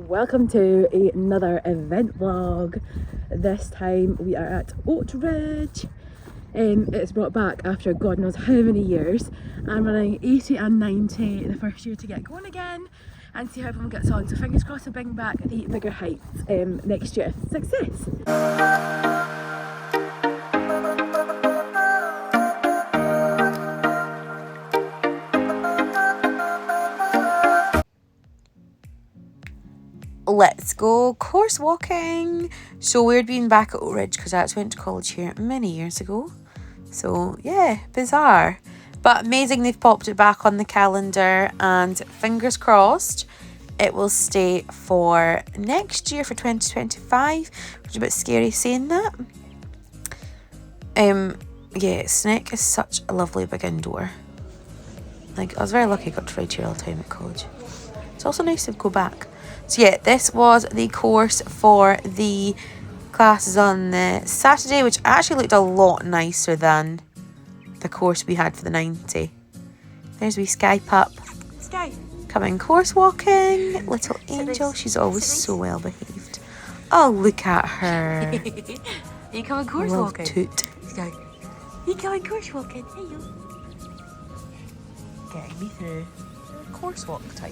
Welcome to another event vlog. This time we are at Oatridge. It's brought back after God knows how many years. I'm running 80 and 90 the first year to get going again and see how everyone gets on. So fingers crossed to bring back the bigger heights next year. Success! Let's go course walking. So weird being back at Oatridge because I actually went to college here many years ago. So yeah, bizarre. But amazing they've popped it back on the calendar, and fingers crossed it will stay for next year, for 2025, which is a bit scary saying that. Yeah, Snick is such a lovely big indoor. Like, I was very lucky I got to ride here all the time at college. It's also nice to go back. So yeah, this was the course for the classes on the Saturday, which actually looked a lot nicer than the course we had for the 90. There's wee Sky Pup. Sky. Coming course walking. Little angel. She's always so well behaved. Oh, look at her. Are you coming course Love walking? Toot. Sky. Are you coming course walking? Hey you. Getting me through course walk time.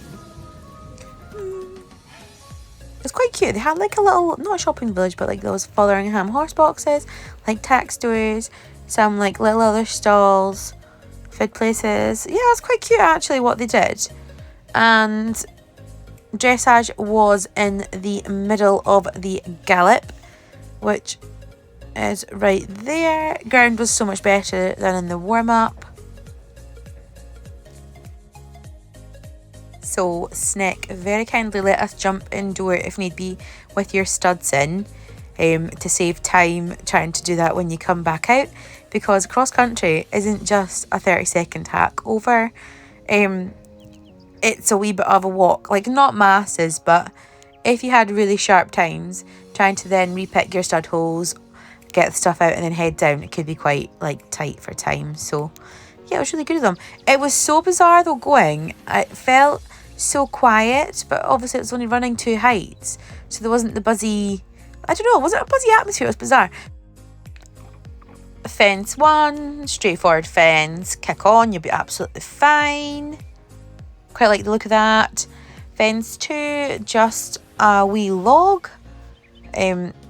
It's quite cute. They had like a little, not a shopping village, but like those Fotheringham horse boxes, like tack stores, some like little other stalls, food places. Yeah, it's quite cute actually what they did. And dressage was in the middle of the gallop, which is right there. Ground was so much better than in the warm-up. So Snick very kindly let us jump indoor if need be with your studs in, to save time trying to do that when you come back out, because cross country isn't just a 30-second hack over. It's a wee bit of a walk, like not masses, but if you had really sharp times trying to then repick your stud holes, get the stuff out and then head down, it could be quite like tight for time. So yeah, it was really good of them. It was so bizarre though going. It felt so quiet, but obviously it's only running 2 heights, so there wasn't the buzzy, I don't know, was it a buzzy atmosphere? It was bizarre. Fence 1, straightforward fence, kick on, you'll be absolutely fine. Quite like the look of that. Fence 2, just a wee log,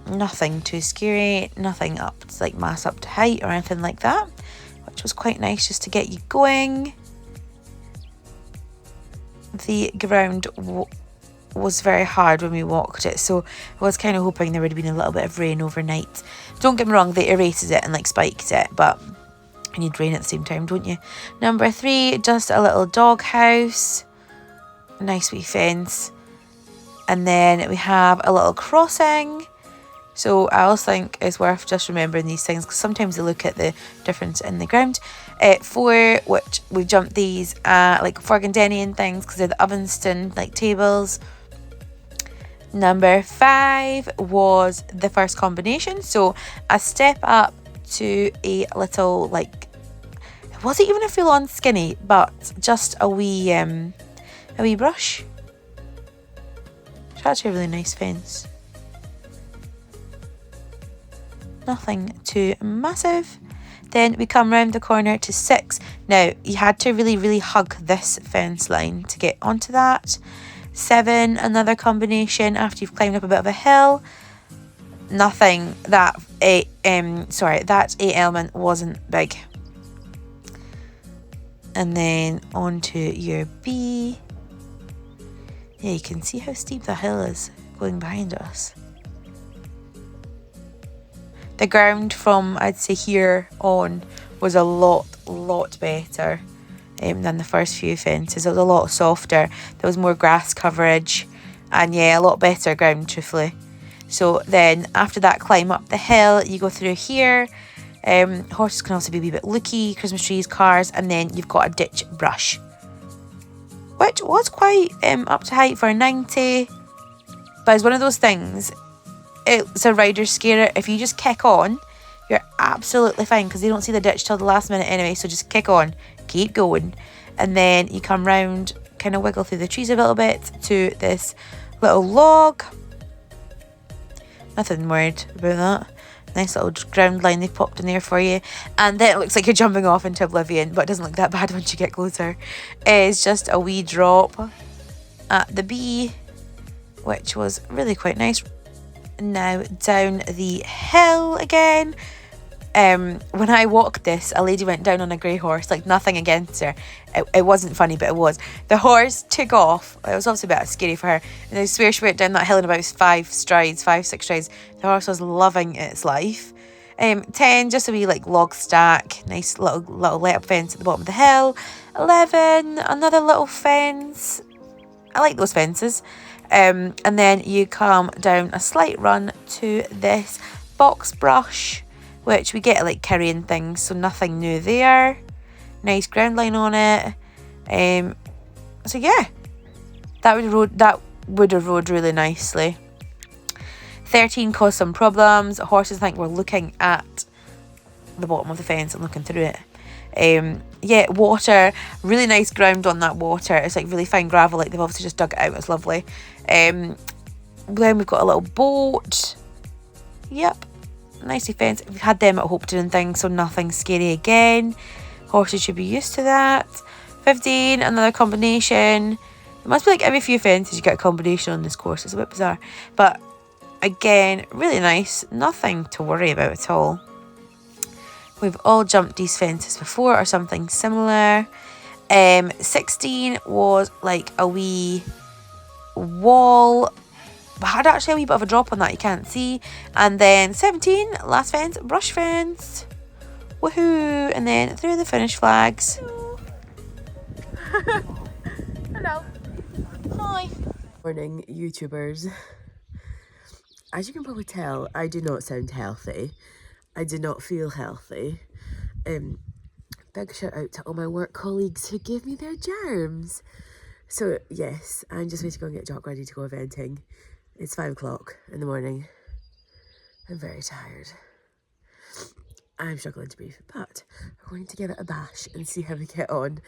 nothing too scary, nothing up to like mass up to height or anything like that, which was quite nice just to get you going. The ground was very hard when we walked it, so I was kind of hoping there would have been a little bit of rain overnight. Don't get me wrong, they erases it and like spikes it, but you need rain at the same time, don't you? Number 3, just a little dog house, nice wee fence, and then we have a little crossing. So I also think it's worth just remembering these things because sometimes they look at the difference in the ground. 4, which we've jumped these like Forgandenian things because they're the Ovinston like tables. Number 5 was the first combination. So a step up to a little like, it wasn't even a full-on skinny, but just a wee brush. It's actually a really nice fence. Nothing too massive. Then we come round the corner to 6. Now you had to really hug this fence line to get onto that. 7, another combination after you've climbed up a bit of a hill. Nothing. That 8 element wasn't big. And then onto your B. Yeah, you can see how steep the hill is going behind us. The ground from, I'd say, here on was a lot better than the first few fences. It was a lot softer. There was more grass coverage and yeah, a lot better ground, truthfully. So then after that climb up the hill, you go through here. Horses can also be a wee bit looky, Christmas trees, cars, and then you've got a ditch brush, which was quite up to height for 90. But it's one of those things, it's a rider scarer. If you just kick on, you're absolutely fine because they don't see the ditch till the last minute anyway, so just kick on, keep going, and then you come round, kind of wiggle through the trees a little bit to this little log. Nothing weird about that. Nice little ground line they popped in there for you. And then it looks like you're jumping off into oblivion, but it doesn't look that bad once you get closer. It's just a wee drop at the B, which was really quite nice. Now down the hill again. When I walked this, a lady went down on a grey horse, like nothing against her. It wasn't funny, but it was. The horse took off. It was obviously a bit scary for her. And I swear she went down that hill in about 5, 6 strides. The horse was loving its life. 10, just a wee like log stack. Nice little let up fence at the bottom of the hill. 11, another little fence. I like those fences. And then you come down a slight run to this box brush, which we get like carrying things, so nothing new there. Nice ground line on it. So yeah, that would have rode really nicely. 13 caused some problems. Horses think we're looking at the bottom of the fence and looking through it. Yeah, water, really nice ground on that water. It's like really fine gravel, like they've obviously just dug it out. It's lovely. Then we've got a little boat. Yep, nicely fenced. We've had them at Hopetoun and things, so nothing scary again. Horses should be used to that. 15, another combination. It must be like every few fences you get a combination on this course. It's a bit bizarre, but again, really nice. Nothing to worry about at all. We've all jumped these fences before or something similar. 16 was like a wee wall, but had actually a wee bit of a drop on that you can't see. And then 17, last fence, brush fence. Woohoo! And then through the finish flags. Hello. Hi. Morning, YouTubers. As you can probably tell, I do not sound healthy. I do not feel healthy. Big shout out to all my work colleagues who gave me their germs. So yes, I'm just waiting to go and get Jock ready to go eventing. It's 5 o'clock in the morning. I'm very tired. I'm struggling to breathe, but we're going to give it a bash and see how we get on.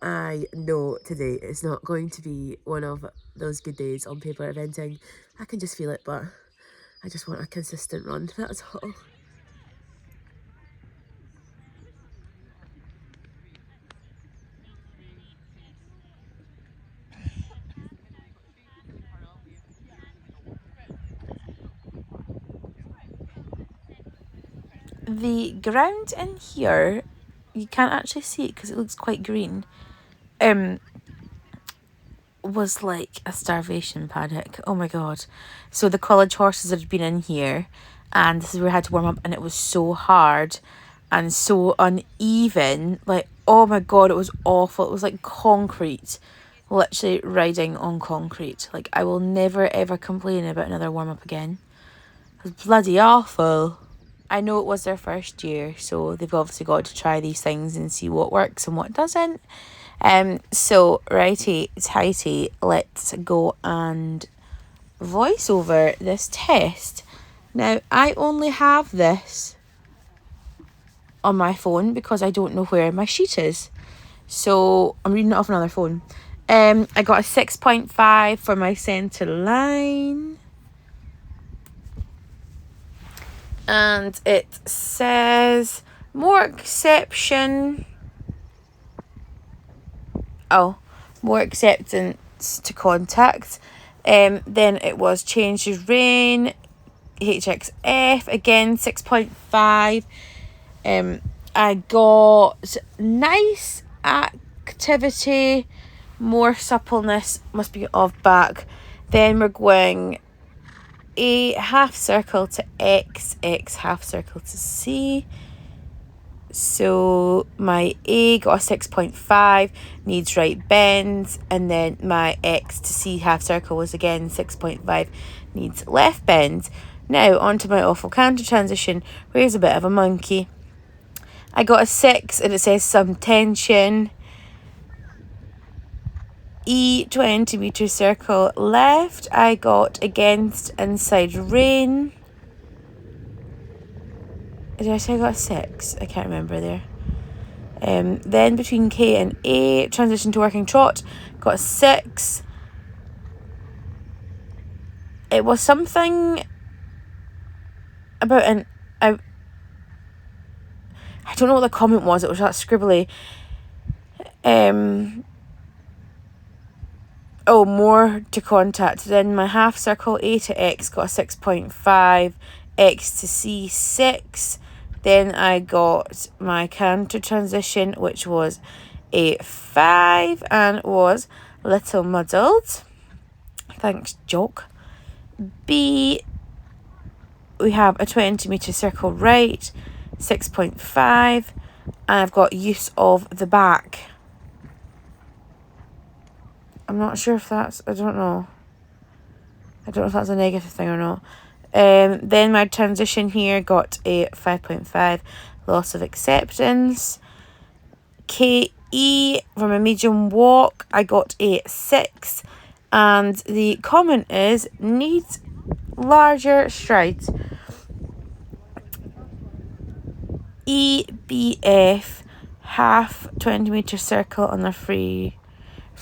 I know today is not going to be one of those good days on paper eventing. I can just feel it, but I just want a consistent run, that's all. The ground in here, you can't actually see it because it looks quite green. Was like a starvation paddock. Oh my god. So the college horses had been in here, and this is where I had to warm up, and it was so hard and so uneven. Like, oh my god, it was awful. It was like concrete. Literally riding on concrete. Like, I will never ever complain about another warm up again. It was bloody awful. I know it was their first year, so they've obviously got to try these things and see what works and what doesn't. So righty tighty, let's go and voice over this test. Now, I only have this on my phone because I don't know where my sheet is. So I'm reading it off another phone. I got a 6.5 for my centre line. And it says more acceptance to contact. Then it was change of rain, HXF, again 6.5. I got nice activity, more suppleness, must be of back. Then we're going A half circle to X, X half circle to C. So my A got a 6.5, needs right bends, and then my X to C half circle was again 6.5, needs left bends. Now onto my awful counter transition, where's a bit of a monkey. I got a 6 and it says some tension. E 20 meter circle left, I got against inside rain. Did I say I got a 6? I can't remember there. Then between K and A, transition to working trot, got a 6. it was something about I don't know what the comment was. It was that scribbly. Oh, more to contact. Then my half circle A to X got a 6.5, X to C 6. Then I got my counter transition, which was a 5 and was a little muddled. Thanks, joke. B, we have a 20-meter circle right, 6.5, and I've got use of the back. I'm not sure if that's, I don't know if that's a negative thing or not. Then my transition here got a 5.5, loss of acceptance. KE, from a medium walk, I got a 6. And the comment is, needs larger strides. EBF, half 20-meter circle on a free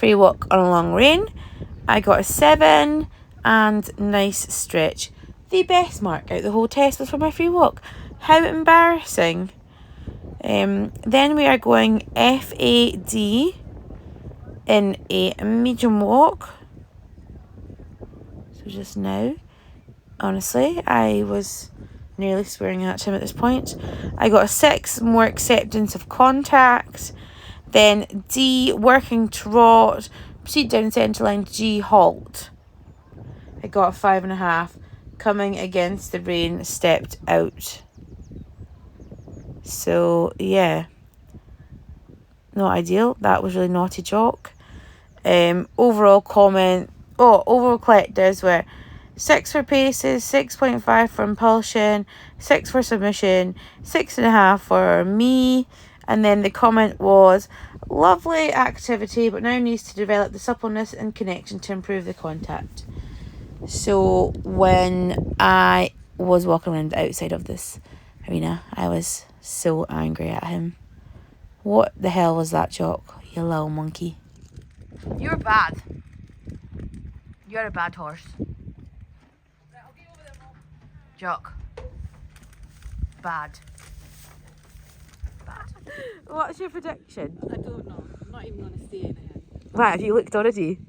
walk on a long rein. I got a 7 and nice stretch. The best mark out the whole test was for my free walk. How embarrassing. Then we are going FAD in a medium walk. So just now, honestly, I was nearly swearing at him at this point. I got a 6, more acceptance of contact. Then D, working trot, proceed down centre line, G, halt. I got a 5.5. Coming against the rain, stepped out. So, yeah. Not ideal. That was really naughty joke. Overall collectors were 6 for paces, 6.5 for impulsion, 6 for submission, 6.5 for me. And then the comment was, lovely activity, but now needs to develop the suppleness and connection to improve the contact. So when I was walking around the outside of this arena, I was so angry at him. What the hell was that, Jock? You little monkey. You're bad. You're a bad horse. Jock. Bad. What's your prediction? I don't know. I'm not even going to say anything. Right, have you looked already?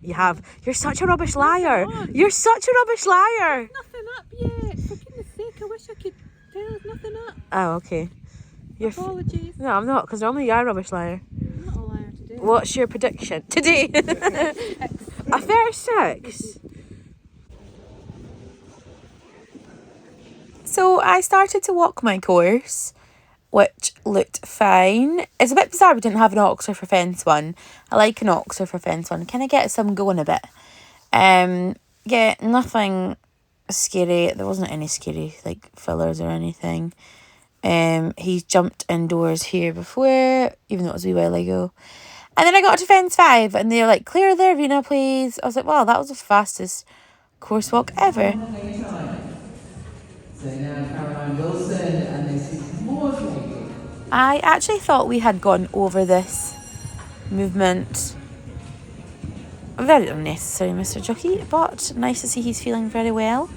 You have. You're such a rubbish liar. You're such a rubbish liar. Nothing up yet. For goodness sake, I wish I could tell there's nothing up. Oh, okay. Apologies. No, I'm not, because normally you're a rubbish liar. I'm not a liar today. What's your prediction? Today? A 36. So I started to walk my course, which looked fine. It's a bit bizarre we didn't have an Oxford for fence one. I like an Oxford for fence one. Kind of gets them going a bit. Yeah, nothing scary. There wasn't any scary like fillers or anything. He jumped indoors here before, even though it was a wee while ago. And then I got to fence 5 and they were like, clear the arena please. I was like, wow, that was the fastest course walk ever. So now Caroline Wilson, and this is more training. I actually thought we had gone over this movement. Very unnecessary, Mr. Jockey, but nice to see he's feeling very well.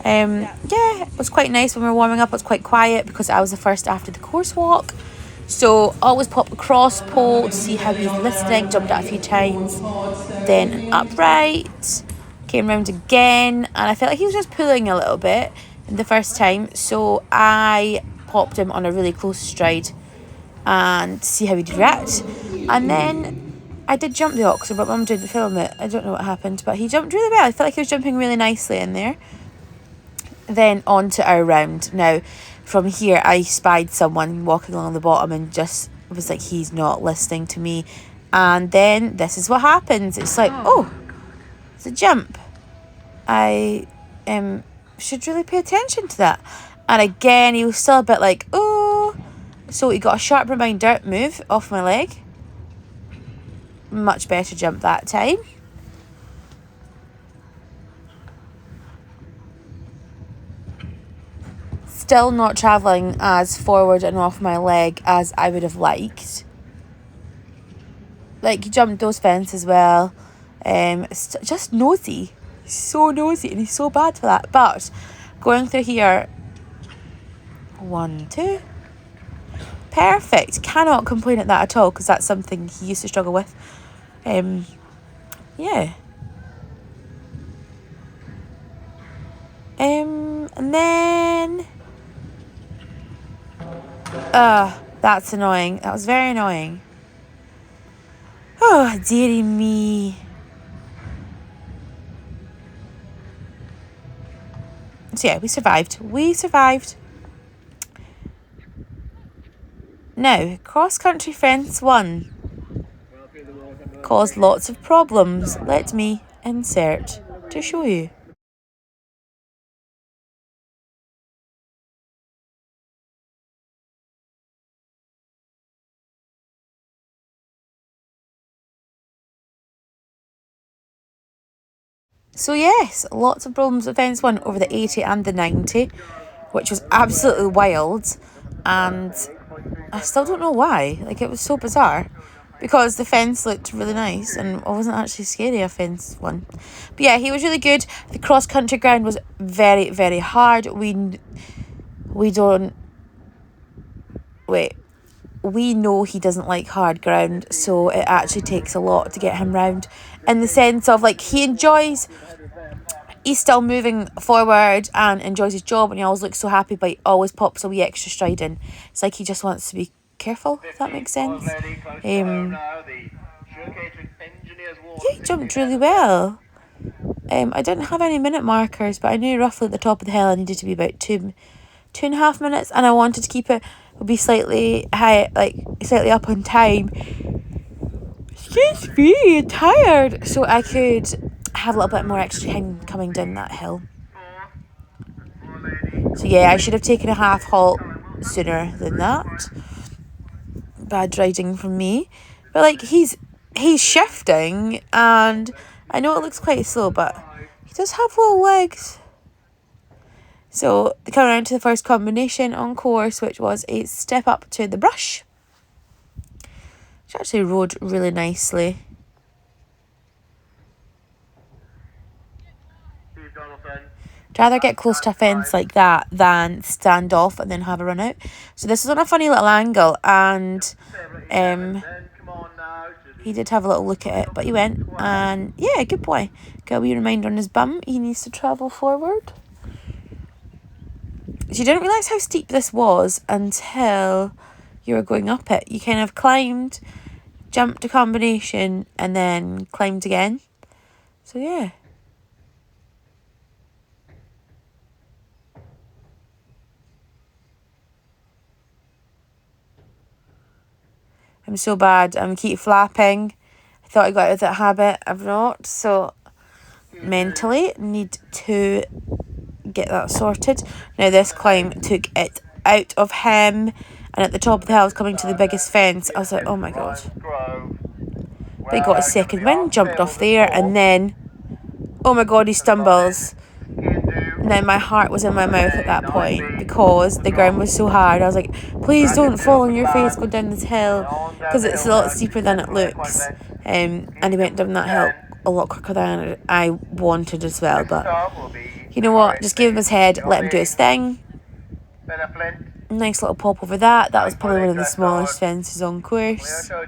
Yeah, it was quite nice when we were warming up. It was quite quiet because I was the first after the course walk. So always pop the cross pole to see how he's listening. Jumped out a few times. Then an upright. Came round again. And I felt like he was just pulling a little bit the first time. So I popped him on a really close stride and see how he'd react. And then I did jump the Oxford, but Mum didn't film it. I don't know what happened, but he jumped really well. I felt like he was jumping really nicely in there. Then on to our round. Now, from here, I spied someone walking along the bottom and just was like, he's not listening to me. And then this is what happens. It's like, oh, it's a jump. I should really pay attention to that. And again, he was still a bit like, oh. So he got a sharp reminder, move off my leg. Much better jump that time. Still not travelling as forward and off my leg as I would have liked. Like, he jumped those fences well. Just nosy. He's so nosy and he's so bad for that. But going through here, 1, 2. Perfect. Cannot complain at that at all because that's something he used to struggle with. Yeah. And then... that's annoying. That was very annoying. Oh, dearie me. So yeah, we survived. We survived. Now, cross-country fence 1 caused lots of problems. Let me insert to show you. So yes, lots of problems with fence 1 over the 80 and the 90, which was absolutely wild, and I still don't know why. Like, it was so bizarre, because the fence looked really nice, and I wasn't actually scary of fence 1. But yeah, he was really good. The cross-country ground was very, very hard. We know he doesn't like hard ground, so it actually takes a lot to get him round, in the sense of, like, he's still moving forward and enjoys his job, and he always looks so happy, but he always pops a wee extra stride in. It's like he just wants to be careful, if that makes sense. Yeah, he jumped really well. I didn't have any minute markers, but I knew roughly at the top of the hill I needed to be about 2.5 minutes, and I wanted to keep it be slightly high, like slightly up on time. Excuse me, tired, so I could have a little bit more extra time coming down that hill. So yeah, I should have taken a half halt sooner than that. Bad riding from me. But like, he's shifting, and I know it looks quite slow, but he does have little legs. So they come around to the first combination on course, which was a step up to the brush, which actually rode really nicely. I'd rather get close to a fence like that than stand off and then have a run out. So this was on a funny little angle, and he did have a little look at it, but he went, and yeah, good boy. Got a wee reminder on his bum, he needs to travel forward. So you didn't realise how steep this was until you were going up it. You kind of climbed, jumped a combination, and then climbed again. So yeah. I'm so bad. I'm keep flapping. I thought I got out of that habit. I've not. So mentally need to get that sorted. Now this climb took it out of him, and at the top of the hill I was coming to the biggest fence. I was like, oh my god. But he got a second wind, jumped off there, and then oh my god, he stumbles. Now my heart was in my mouth at that point because the ground was so hard. I was like, please don't fall on your face going down this hill, because it's a lot steeper than it looks. And he went down that hill a lot quicker than I wanted as well. But you know what, just give him his head, let him do his thing. Nice little pop over that. That was probably one of the smallest fences on course. I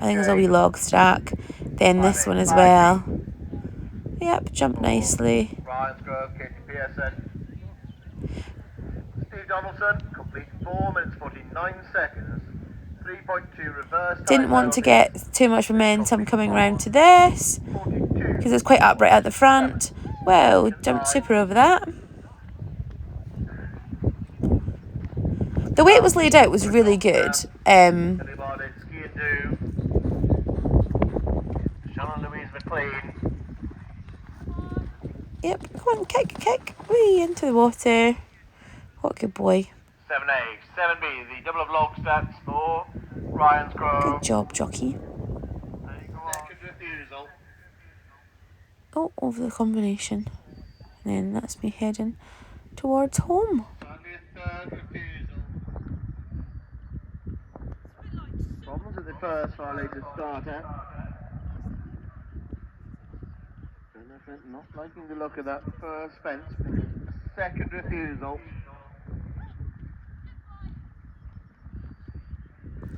think it was a wee log stack. Then this one as well. Yep, jumped nicely. Didn't want to get too much momentum coming round to this because it's quite upright at the front. Well, jumped super over that. The way it was laid out was really good. Yep, come on, kick, wee, into the water. What a good boy. 7A, 7B, the double of log stats for Ryan's Grove. Good job, jockey. Oh, over the combination. And then that's me heading towards home. Problems at the first far later starter. Not liking the look of that first fence. Second refusal.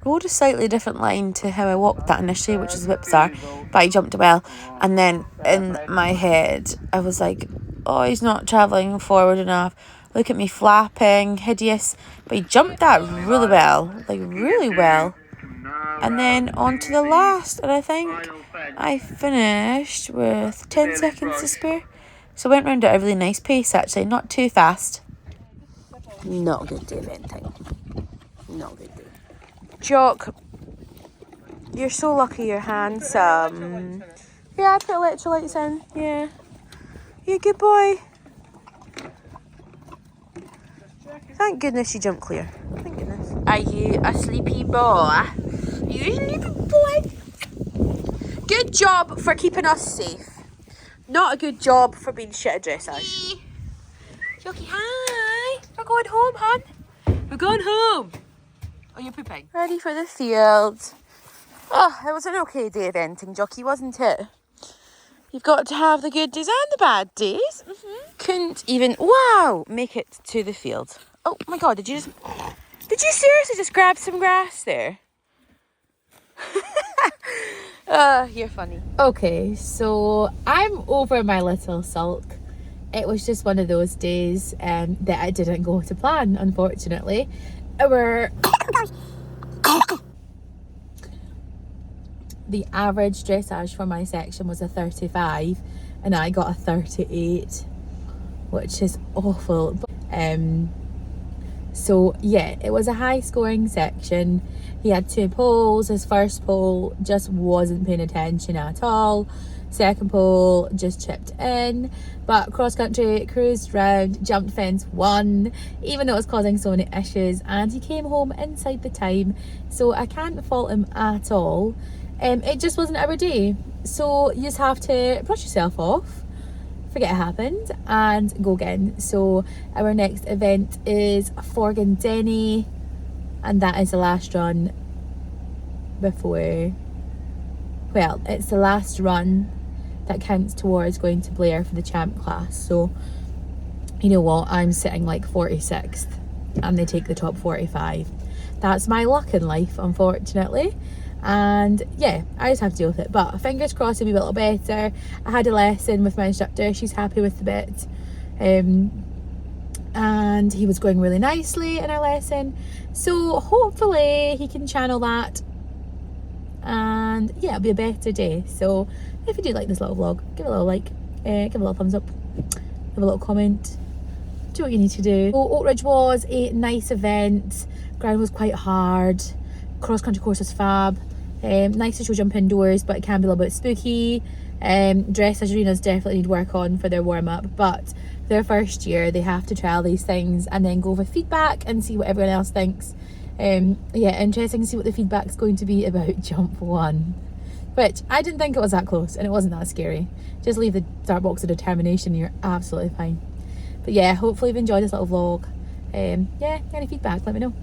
Rode a slightly different line to how I walked that initially, which is a bit bizarre, but he jumped it well. And then in my head, I was like, oh, he's not travelling forward enough. Look at me flapping, hideous. But he jumped that really well, like really well. And then on to the last, and I think I finished with 10 seconds to spare. So I went round at a really nice pace, actually, not too fast. Not a good day eventing. Not a good day. Jock, you're so lucky you're handsome. Yeah, I put electrolytes in. Yeah. You're a good boy. Thank goodness you jumped clear. Thank goodness. Are you a sleepy boy? Are you a sleepy boy? Good job for keeping us safe. Not a good job for being shit at dressage. Jockey, hi. We're going home, hon. We're going home. Oh, you're pooping. Ready for the field. Oh, it was an okay day eventing, Jockey, wasn't it? You've got to have the good days and the bad days. Couldn't even, wow, make it to the field. Oh my God, did you seriously just grab some grass there? You're funny. Okay, so I'm over my little sulk. It was just one of those days that I didn't go to plan, unfortunately. The average dressage for my section was a 35 and I got a 38, which is awful. So yeah, it was a high scoring section. He had 2 poles. His first pole just wasn't paying attention at all. Second pole just chipped in, but cross country cruised round, jumped fence, won, even though it was causing so many issues, and he came home inside the time, so I can't fault him at all. It just wasn't our day, so you just have to brush yourself off, forget it happened, and go again. So our next event is Forgan Denny, and that is the last run before, well, it's the last run that counts towards going to Blair for the champ class. So you know what, I'm sitting like 46th and they take the top 45. That's my luck in life, unfortunately. And yeah, I just have to deal with it, but fingers crossed it'll be a little better. I had a lesson with my instructor, she's happy with the bit, and he was going really nicely in our lesson, so hopefully he can channel that, and yeah, it'll be a better day. So if you do like this little vlog, give it a little like, give a little thumbs up, give a little comment, do what you need to do. So Oatridge was a nice event, ground was quite hard, cross country course was fab. Nice to show jump indoors, but it can be a little bit spooky. Dressage arenas definitely need work on for their warm-up, but their first year they have to trial these things and then go with feedback and see what everyone else thinks. Yeah, interesting to see what the feedback's going to be about jump 1, which I didn't think it was that close, and it wasn't that scary. Just leave the start box of determination, you're absolutely fine. But yeah, hopefully you've enjoyed this little vlog. Yeah, any feedback, let me know.